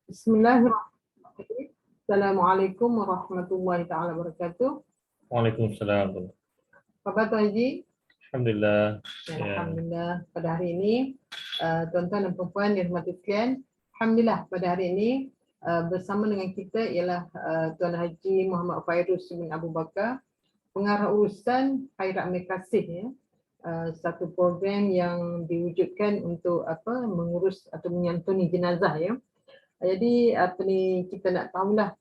Bismillahirrahmanirrahim. Assalamualaikum warahmatullahi taala wabarakatuh. Waalaikumsalam. Apa khabar Tuan Haji? Alhamdulillah. Alhamdulillah. Pada hari ini, tuan-tuan dan puan-puan dirahmati sekalian, alhamdulillah pada hari ini bersama dengan kita ialah Tuan Haji Muhammad Fairuz bin Abu Bakar, pengarah urusan Khairat Mekasih, ya. Satu program yang diwujudkan untuk mengurus atau menyantuni jenazah, ya. Jadi kita nak tahulah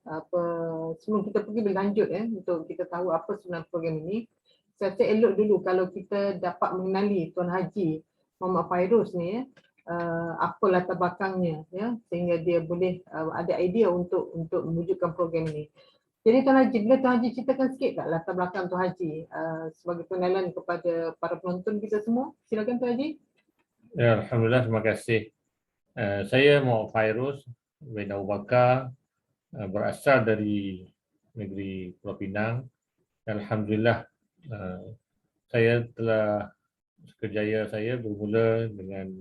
sebelum kita pergi berlanjut, untuk kita tahu apa sebenarnya program ini. Saya rasa elok dulu kalau kita dapat mengenali Tuan Haji Muhammad Fairuz ni, apa latar belakangnya, ya, sehingga dia boleh ada idea untuk mewujudkan program ini. Jadi Tuan Haji, bila Tuan Haji ceritakan sikit tak latar belakang Tuan Haji sebagai pengenalan kepada para penonton kita semua. Silakan Tuan Haji. Ya, alhamdulillah, terima kasih. Saya Muhammad Fairuz bin Abu Bakar, berasal dari negeri Pulau Pinang. Alhamdulillah, saya telah kerjaya saya bermula dengan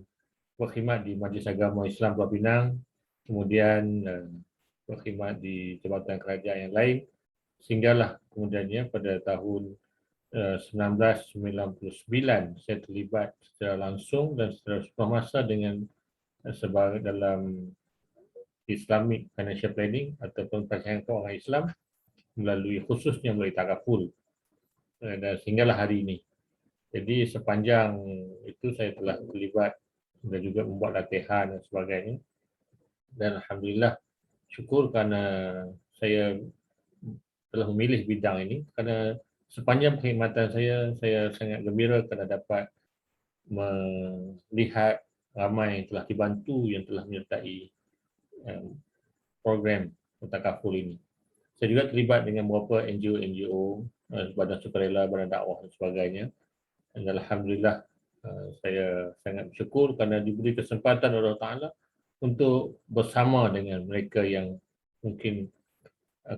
berkhidmat di Majlis Agama Islam Pulau Pinang, kemudian berkhidmat di jabatan kerajaan yang lain, sehinggalah kemudiannya pada tahun 1999 saya terlibat secara langsung dan secara semasa dengan sebagai dalam Islamic Financial Planning ataupun perancangan kewangan Islam khususnya melalui takaful, dan sehinggalah hari ini. Jadi sepanjang itu saya telah terlibat dan juga membuat latihan dan sebagainya, dan alhamdulillah syukur kerana saya telah memilih bidang ini, kerana sepanjang perkhidmatan saya sangat gembira kerana dapat melihat ramai yang telah dibantu, yang telah menyertai program takaful ini. Saya juga terlibat dengan beberapa NGO, badan sukarela, badan dakwah dan sebagainya. Dan alhamdulillah saya sangat bersyukur kerana diberi kesempatan oleh Allah Ta'ala untuk bersama dengan mereka yang mungkin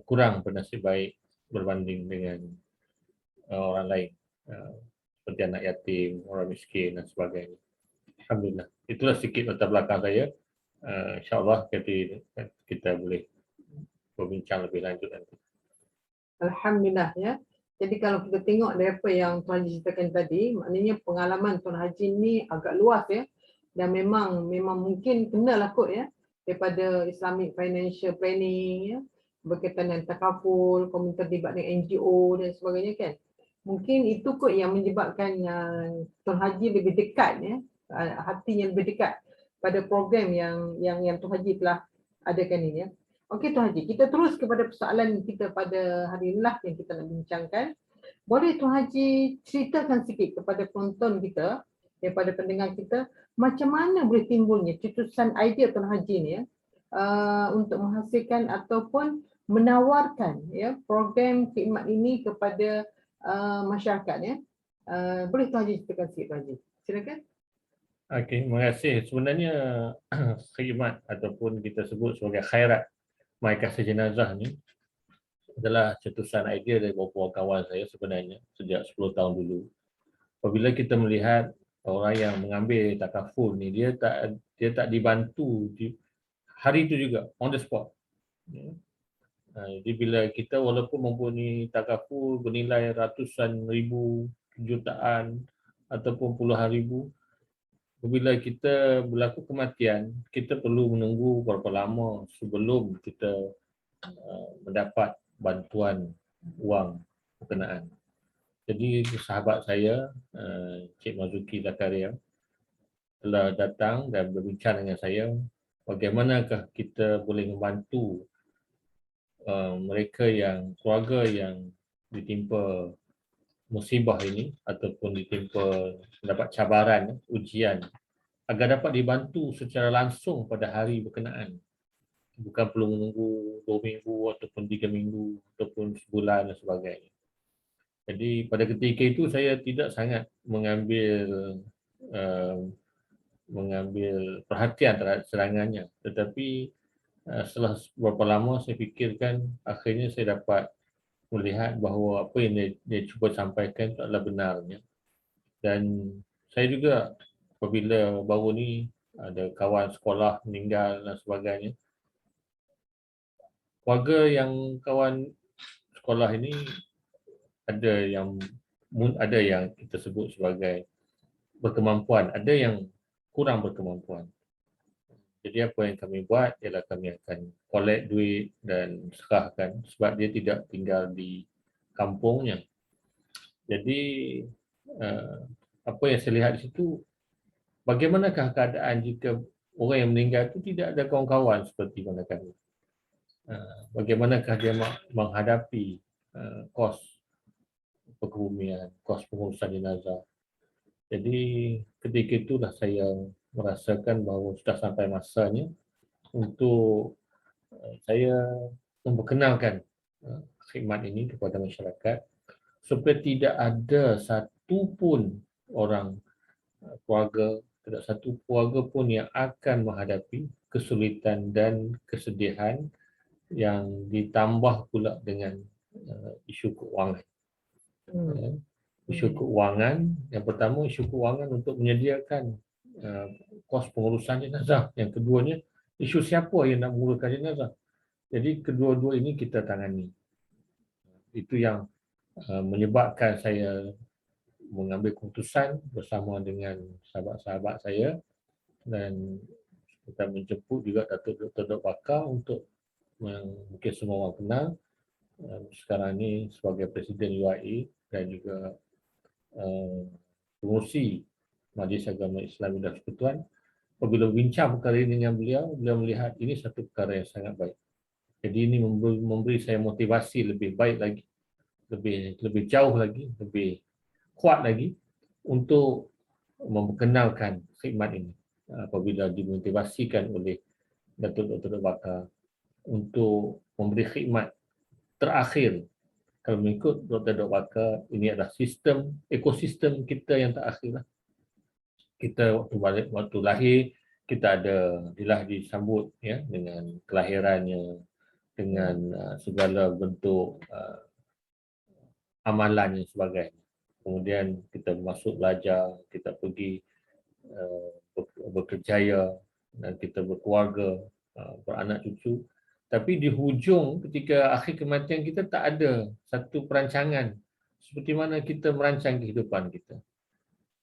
kurang bernasib baik berbanding dengan orang lain, seperti anak yatim, orang miskin dan sebagainya. Alhamdulillah. Itulah sedikit latar belakang saya. InsyaAllah kita boleh berbincang lebih lanjut nanti. Alhamdulillah, ya. Jadi kalau kita tengok dari apa yang Tuan Haji ceritakan tadi, maknanya pengalaman Tuan Haji ni agak luas, ya. Dan memang mungkin kenalah kot, ya, daripada Islamic Financial Planning, ya, berkaitan dengan takaful, komunitas terlibat dengan NGO dan sebagainya, kan. Mungkin itu kot yang menyebabkan Tuan Haji lebih dekat, ya, hatinya lebih dekat pada program yang Tuan Haji telah adakan ini, ya. Okey Tuan Haji, kita terus kepada persoalan kita pada hari ini lah yang kita nak bincangkan. Boleh Tuan Haji ceritakan sikit kepada penonton kita, daripada pendengar kita, macam mana boleh timbulnya cetusan idea Tuan Haji ni, ya, untuk menghasilkan ataupun menawarkan, ya, program khidmat ini kepada masyarakat, ya. Boleh Tuan Haji ceritakan sikit Tuan Haji. Silakan. Okey, terima kasih. Sebenarnya khidmat ataupun kita sebut sebagai khairat mai kasih jenazah ni adalah cetusan idea dari beberapa kawan saya sebenarnya sejak 10 tahun dulu. Apabila kita melihat orang yang mengambil takaful ni, dia tak dibantu di hari itu juga, on the spot. Jadi bila kita walaupun mempunyai takaful bernilai ratusan ribu, jutaan ataupun puluhan ribu, apabila kita berlaku kematian, kita perlu menunggu berapa lama sebelum kita mendapat bantuan wang berkenaan. Jadi sahabat saya, Cik Mazuki Zakaria, telah datang dan berbincang dengan saya bagaimanakah kita boleh membantu mereka keluarga yang ditimpa musibah ini ataupun mendapat cabaran, ujian, agar dapat dibantu secara langsung pada hari berkenaan. Bukan perlu menunggu 2 minggu ataupun 3 minggu ataupun sebulan dan sebagainya. Jadi pada ketika itu saya tidak sangat mengambil perhatian terhadap serangannya. Tetapi setelah beberapa lama saya fikirkan, akhirnya saya dapat melihat bahawa apa yang dia cuba sampaikan itu adalah benarnya. Dan saya juga apabila baru ni ada kawan sekolah meninggal dan sebagainya, Warga yang kawan sekolah ini ada yang kita sebut sebagai berkemampuan, ada yang kurang berkemampuan. Jadi apa yang kami buat ialah kami akan collect duit dan serahkan sebab dia tidak tinggal di kampungnya. Jadi apa yang saya lihat di situ, bagaimanakah keadaan jika orang yang meninggal itu tidak ada kawan-kawan seperti mana kami? Bagaimanakah dia menghadapi kos perkebumian, kos pengurusan jenazah? Jadi ketika itulah saya merasakan bahawa sudah sampai masanya untuk saya memperkenalkan khidmat ini kepada masyarakat supaya tidak ada satu pun orang keluarga, tidak satu keluarga pun yang akan menghadapi kesulitan dan kesedihan yang ditambah pula dengan isu keuangan. Isu keuangan, yang pertama isu keuangan untuk menyediakan kos pengurusan jenazah. Yang keduanya, isu siapa yang nak menguruskan jenazah. Jadi kedua-dua ini kita tangani. Itu yang menyebabkan saya mengambil keputusan bersama dengan sahabat-sahabat saya dan kita menjemput juga Datuk Dr. Dr. Bakar untuk mungkin semua orang kenal sekarang ini sebagai Presiden UIA dan juga pengurusi Majlis Agama Islam dan Persekutuan. Apabila bincang perkara ini dengan beliau melihat ini satu perkara yang sangat baik. Jadi ini memberi saya motivasi lebih baik lagi, lebih jauh lagi, lebih kuat lagi untuk memperkenalkan khidmat ini. Apabila dimotivasikan oleh Datuk Dr. Bakar untuk memberi khidmat terakhir. Kalau mengikut Dr. Bakar, ini adalah ekosistem kita yang terakhir. Kita waktu lahir, kita disambut ya dengan kelahirannya, dengan segala bentuk amalan dan sebagainya. Kemudian kita masuk belajar, kita pergi bekerjaya dan kita berkeluarga, beranak cucu. Tapi di hujung ketika akhir kematian kita tak ada satu perancangan seperti mana kita merancang kehidupan kita.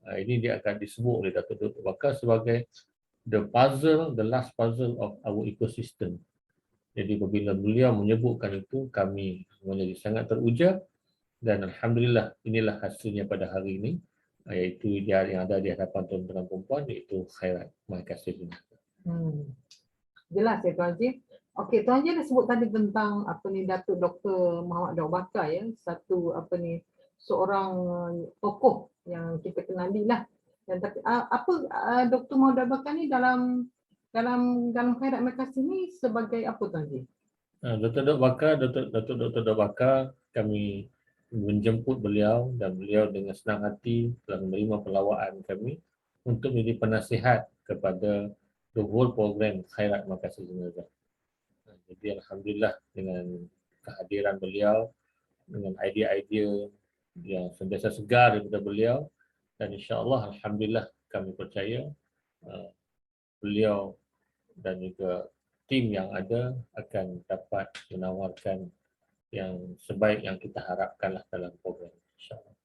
Ini dia akan disebut oleh Datuk Dr. Bakar sebagai the last puzzle of our ecosystem. Jadi apabila beliau menyebutkan itu, kami menjadi sangat teruja dan alhamdulillah inilah hasilnya pada hari ini, iaitu yang ada di hadapan tuan-tuan dan puan-puan, iaitu khairat mahkasih jenazah. Jelas ya Tuan Haji. Okey, Tuan Haji dah sebut tadi tentang Datuk Dr. Muhammad Daud Bakar ya, satu seorang tokoh yang kita kenali lah. Dan tapi Dr. Muhammad Daud Bakar ni dalam khairat mahkasih ni sebagai apa Tuan Haji? Dr. Daud Bakar, kami menjemput beliau dan beliau dengan senang hati telah menerima pelawaan kami untuk menjadi penasihat kepada the whole program khairat mahkasih jenazah. Jadi alhamdulillah dengan kehadiran beliau, dengan idea-idea yang sentiasa segar daripada beliau, dan insya-Allah alhamdulillah kami percaya beliau dan juga tim yang ada akan dapat menawarkan yang sebaik yang kita harapkanlah dalam program, insya-Allah.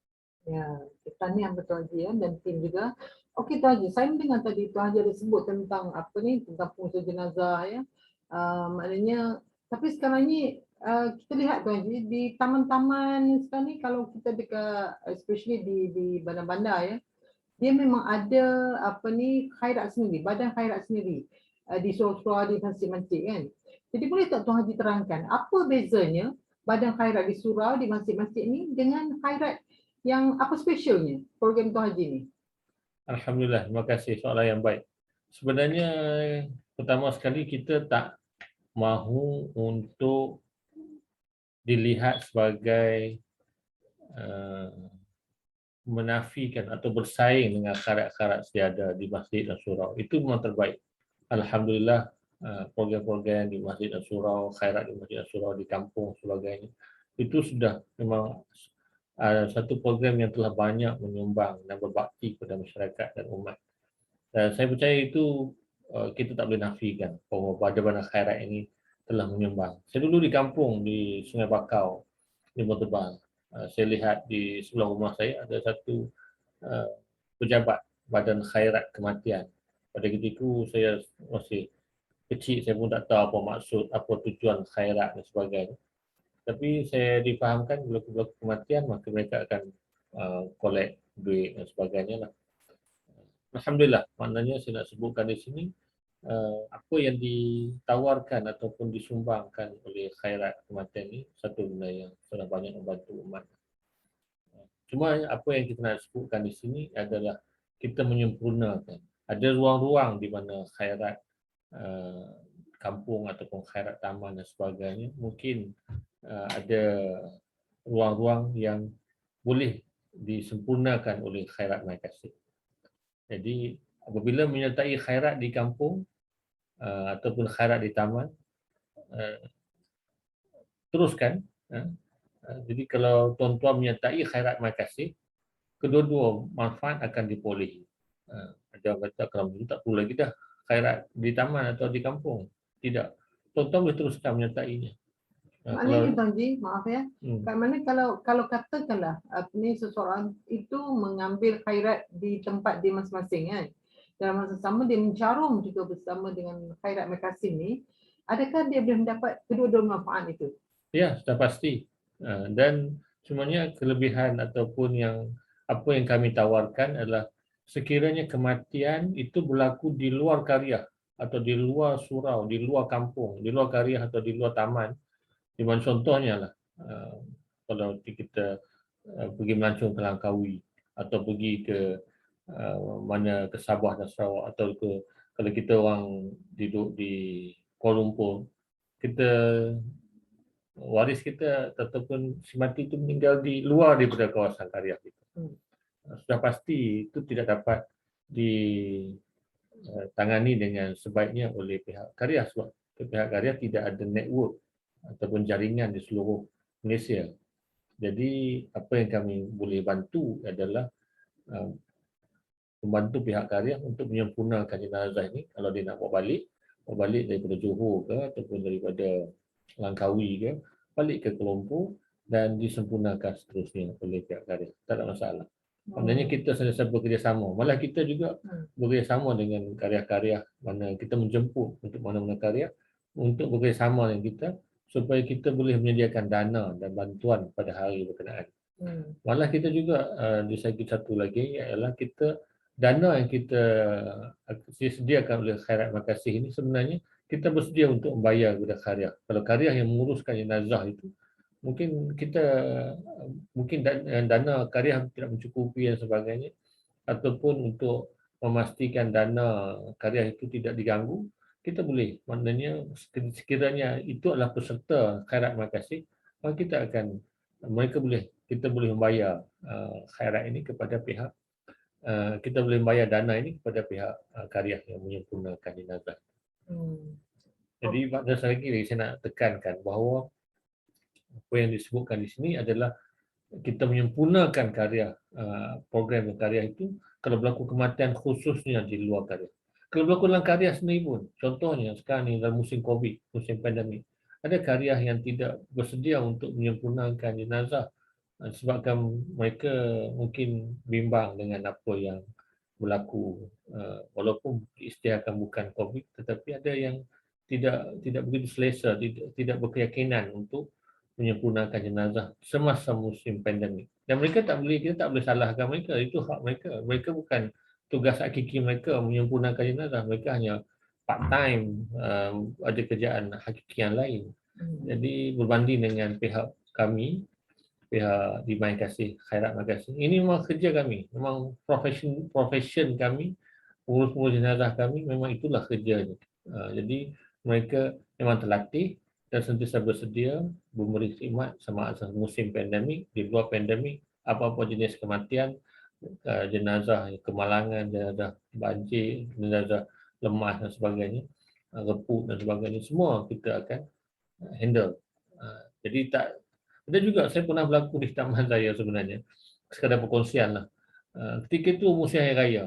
Ya, kita ni yang betul Haji ya, dan tim juga. Okey Tuan Haji, saya mendengar tadi Tuan Haji ada sebut tentang tentang pengurusan jenazah ya. Maknanya, tapi sekarang ni kita lihat Tuan Haji di taman-taman sekarang ni, kalau kita dekat especially di bandar-bandar ya, dia memang ada khairat sendiri, badan khairat sendiri di surau-surau, di masjid-masjid kan. Jadi boleh tak Tuan Haji terangkan apa bezanya badan khairat di surau, di masjid-masjid ni dengan khairat yang apa specialnya program Tuan Haji ni? Alhamdulillah, terima kasih, soalan yang baik. Sebenarnya pertama sekali kita tak mahu untuk dilihat sebagai menafikan atau bersaing dengan khairat-khairat sedia di masjid dan surau. Itu memang terbaik. Alhamdulillah, program-program di masjid dan surau, khairat di masjid dan surau, di kampung sebagainya, itu sudah memang satu program yang telah banyak menyumbang dan berbakti kepada masyarakat dan umat. Dan saya percaya itu kita tak boleh nafikan bahawa badan khairat ini telah menyumbang. Saya dulu di kampung di Sungai Bakau, di Motobang. Saya lihat di sebelah rumah saya ada satu pejabat Badan Khairat Kematian. Pada ketika itu saya masih kecil, saya pun tak tahu apa maksud, apa tujuan khairat dan sebagainya. Tapi saya difahamkan bila berlaku kematian, maka mereka akan collect duit dan sebagainya lah. Alhamdulillah, maknanya saya nak sebutkan di sini, apa yang ditawarkan ataupun disumbangkan oleh khairat kematian ini satu benda yang sangat banyak membantu umat. Cuma apa yang kita nak sebutkan di sini adalah kita menyempurnakan. Ada ruang-ruang di mana khairat kampung ataupun khairat taman dan sebagainya mungkin ada ruang-ruang yang boleh disempurnakan oleh khairat mai kasih. Jadi apabila menyertai khairat di kampung ataupun khairat di taman, teruskan. Jadi kalau tuan-tuan menyertai khairat mai kasih, kedua-dua manfaat akan diperolehi. Ada orang kata kalau begitu tak perlu lagi dah khairat di taman atau di kampung. Tidak. Tuan-tuan boleh teruskan menyertainya. Maknanya Tuan Ji, maaf ya. Kat mana kalau katakanlah ni seseorang itu mengambil khairat di tempat dia masing-masing kan. Dalam masa sama dia mencarum juga bersama dengan khairat mai kasih ni, adakah dia boleh mendapat kedua-dua manfaat itu? Ya, sudah pasti. Dan semuanya kelebihan ataupun apa yang kami tawarkan adalah sekiranya kematian itu berlaku di luar karya atau di luar surau, di luar kampung, di luar karya atau di luar taman. Di mana contohnya lah, kalau kita pergi melancong ke Langkawi atau pergi ke mana ke Sabah dan Sarawak atau kalau kita orang duduk di Kuala Lumpur, kita waris kita ataupun si mati itu meninggal di luar daripada kawasan karya kita. Sudah pasti itu tidak dapat ditangani dengan sebaiknya oleh pihak karya sebab pihak karya tidak ada network ataupun jaringan di seluruh Malaysia. Jadi apa yang kami boleh bantu adalah membantu pihak karya untuk menyempurnakan jenazah ini. Kalau dia nak bawa balik daripada Johor ke ataupun daripada Langkawi ke, balik ke Kuala Lumpur dan disempurnakan seterusnya oleh pihak karya. Tak ada masalah. Maknanya kita sentiasa bekerjasama. Malah kita juga bekerjasama dengan karya-karya mana kita menjemput untuk mana-mana karya untuk bekerjasama dengan kita supaya kita boleh menyediakan dana dan bantuan pada hari berkenaan. Malah kita juga di segi satu lagi ialah dana yang kita sediakan oleh khairat mai kasih ini sebenarnya kita bersedia untuk membayar kepada karya. Kalau karya yang menguruskan jenazah itu mungkin dana karya tidak mencukupi dan sebagainya ataupun untuk memastikan dana karya itu tidak diganggu, kita boleh, maknanya sekiranya itu adalah peserta khairat mai kasih, maka kita boleh membayar khairat ini kepada pihak kita boleh membayar dana ini kepada pihak karya yang menyempurnakan jenazah. Jadi pada lagi saya nak tekankan bahawa apa yang disebutkan di sini adalah kita menyempurnakan karya program karya itu kalau berlaku kematian khususnya di luar karya. Kalau berlaku dalam karya sendiri pun, contohnya sekarang ni dalam musim COVID, musim pandemik, ada karya yang tidak bersedia untuk menyempurnakan jenazah sebabkan mereka mungkin bimbang dengan apa yang berlaku walaupun diisytiharkan bukan COVID tetapi ada yang tidak begitu selesa, tidak berkeyakinan untuk menyempurnakan jenazah semasa musim pandemik. Dan kita tak boleh salahkan mereka, itu hak mereka. Mereka bukan tugas hakiki mereka menyempurnakan jenazah, mereka hanya part time, ada kerjaan hakiki yang lain. Jadi berbanding dengan pihak kami, pihak di mai kasih, khairat mai kasih, ini memang kerja kami, memang profession kami, urus jenazah kami, memang itulah kerjanya. Jadi mereka memang terlatih dan sentiasa bersedia memberi khidmat sama ada musim pandemik, di luar pandemik, apa-apa jenis kematian, jenazah kemalangan, jenazah banjir, jenazah lemas dan sebagainya, reput dan sebagainya, semua kita akan handle. Jadi ada juga saya pernah berlaku di taman saya sebenarnya, sekadar perkongsian lah. Ketika itu musim hari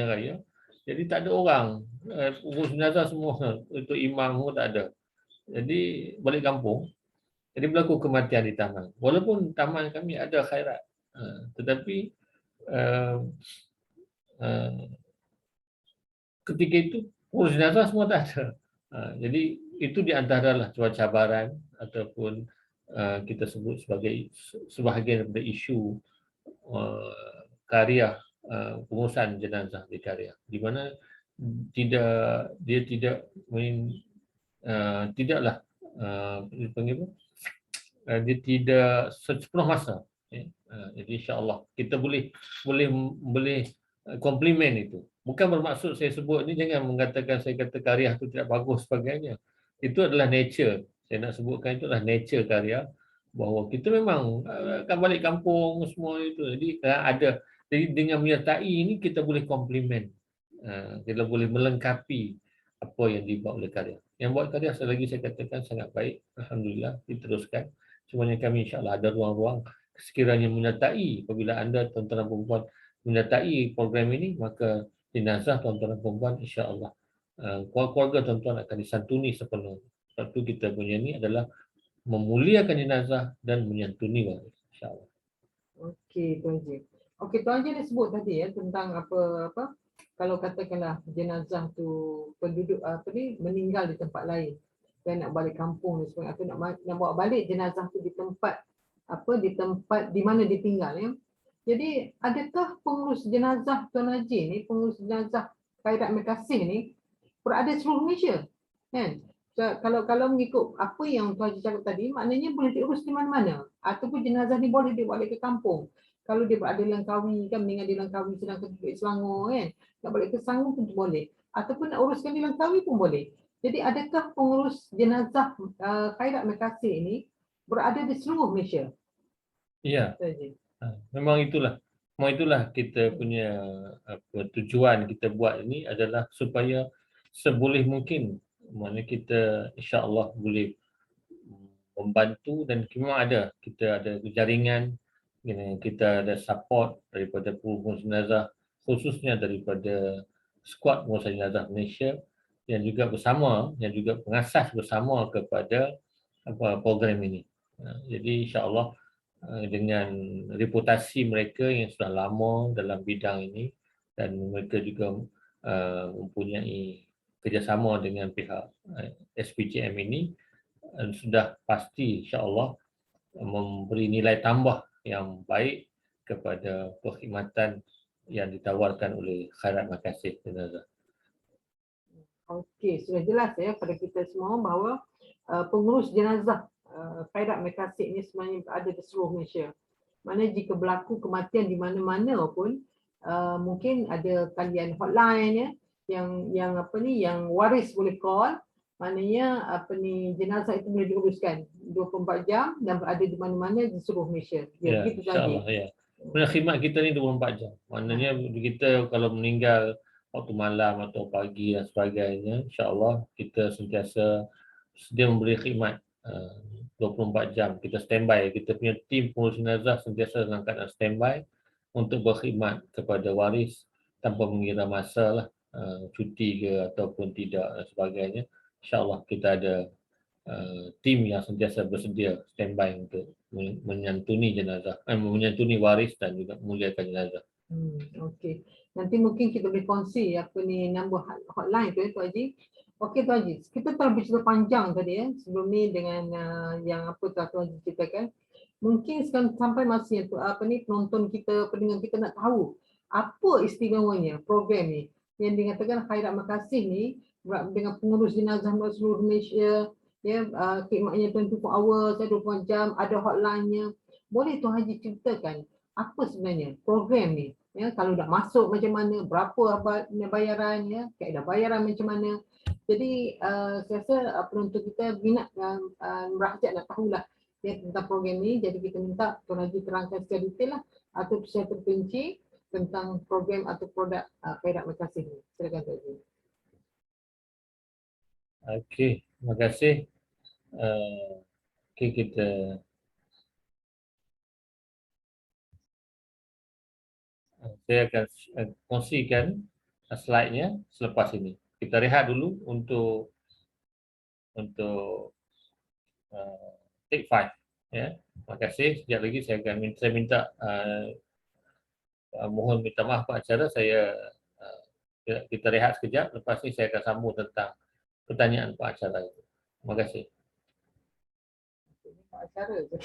raya, jadi tak ada orang, urus jenazah semua, itu imam pun tak ada. Jadi balik kampung, jadi berlaku kematian di taman. Walaupun taman kami ada khairat, tetapi ketika itu urus jenazah semua tak ada. Jadi itu di antaralah cabaran ataupun kita sebut sebagai sebahagian daripada isu karya pengurusan jenazah di karya, di mana dia tidak tidaklah dipanggil dia tidak sepenuh masa. Jadi insya-Allah kita boleh komplimen itu. Bukan bermaksud saya sebut ni jangan mengatakan saya kata karya itu tidak bagus sebagainya. Itu adalah nature. Saya nak sebutkan itu adalah nature karya, bahawa kita memang akan balik kampung semua itu. Jadi ada, jadi dengan menyertai ini kita boleh komplimen. Kita boleh melengkapi apa yang dibuat oleh karya. Yang buat karya selagi saya katakan sangat baik, alhamdulillah, diteruskan. Cumanya kami insya-Allah ada ruang-ruang sekiranya menyertai, apabila anda tuan-tuan dan perempuan menyertai program ini, maka jenazah tuan-tuan dan perempuan insya-Allah keluarga tuan-tuan akan disantuni sepenuhnya. Sebab tu kita punya ni adalah memuliakan jenazah dan menyantuni waris, insya-Allah. Okey, Tuan Haji. Okey, Tuan Haji dah sebut tadi ya tentang apa kalau katakanlah jenazah tu penduduk meninggal di tempat lain dan nak balik kampung dan sebagainya, atau nak bawa balik jenazah tu di tempat di mana dia tinggal ya. Jadi adakah pengurus jenazah Tuan Haji ni, pengurus jenazah Khairat Merkasih ni berada seluruh Malaysia? Kan? Kalau mengikut apa yang Tuan Haji cakap tadi, maknanya boleh diurus di mana-mana, ataupun jenazah ni boleh dibalik ke kampung. Kalau dia berada di Langkawi kan, meninggal di Langkawi sedangkan duduk di Selangor kan, nak balik ke Selangor pun boleh, ataupun nak uruskan di Langkawi pun boleh. Jadi adakah pengurus jenazah Khairat Merkasih ini berada di seluruh Malaysia? Ya, memang itulah kita punya tujuan kita buat ini adalah supaya seboleh mungkin mana kita insya-Allah boleh membantu, dan memang kita ada jaringan, kita ada support daripada pengurus jenazah, khususnya daripada skuad pengurusan jenazah Malaysia yang juga pengasas bersama kepada program ini. Jadi insya-Allah dengan reputasi mereka yang sudah lama dalam bidang ini, dan mereka juga mempunyai kerjasama dengan pihak SPJM ini, sudah pasti insya-Allah memberi nilai tambah yang baik kepada perkhidmatan yang ditawarkan oleh Khairat Merkasih Jenazah. Okey, sudah jelas ya pada kita semua bahawa pengurus jenazah Khairat Merkasih ini sebenarnya berada di seluruh Malaysia. Mana jika berlaku kematian di mana-mana pun, mungkin ada talian hotline ya, yang waris boleh call. Maknanya jenazah itu boleh diuruskan 24 jam dan berada di mana-mana di seluruh Malaysia. Ya, insya-Allah ya. Khidmat kita ni 24 jam. Maknanya kita kalau meninggal waktu malam atau pagi dan sebagainya, insya-Allah kita sentiasa sedia memberi khidmat 24 jam. Kita standby, kita punya tim pengurus jenazah sentiasa dalam keadaan standby untuk berkhidmat kepada waris tanpa mengira masa lah, cuti ke ataupun tidak dan sebagainya. InsyaAllah kita ada tim yang sentiasa bersedia standby untuk menyantuni jenazah, menyantuni waris dan juga memuliakan jenazah. Okey. Nanti mungkin kita boleh kongsi nombor hotline tu Tuan Haji. Okey Tuan Haji, kita telah bercerita panjang tadi ya sebelum ni dengan yang Tuan Haji ceritakan. Mungkin sekarang sampai masa yang penonton kita, pendengar kita nak tahu apa istimewanya program ni yang dikatakan Khairat Merkasih ni dengan pengurus jenazah seluruh Malaysia ya, khidmatnya 24 hours, 24 jam, ada hotline-nya. Boleh Tuan Haji ceritakan apa sebenarnya program ni? Ya, kalau dah masuk macam mana, berapa bayaran ya, kaedah bayaran macam mana. Jadi saya rasa penonton kita minat merajak nak tahulah ya tentang program ni. Jadi kita minta Tuan Haji terangkan secara detail lah atau secara terperinci tentang program atau produk Khairat Merkasih ni. Silakan Tuan Haji. Okey, terima kasih. Okey, kita saya akan kongsikan slide-nya selepas ini. Kita rehat dulu untuk take 5. Ya. Terima kasih. Sekejap lagi saya minta mohon minta maaf Pak Acara, kita rehat sekejap, lepas ni saya akan sambung tentang pertanyaan Pak Acara itu. Terima kasih. Pak Acara je.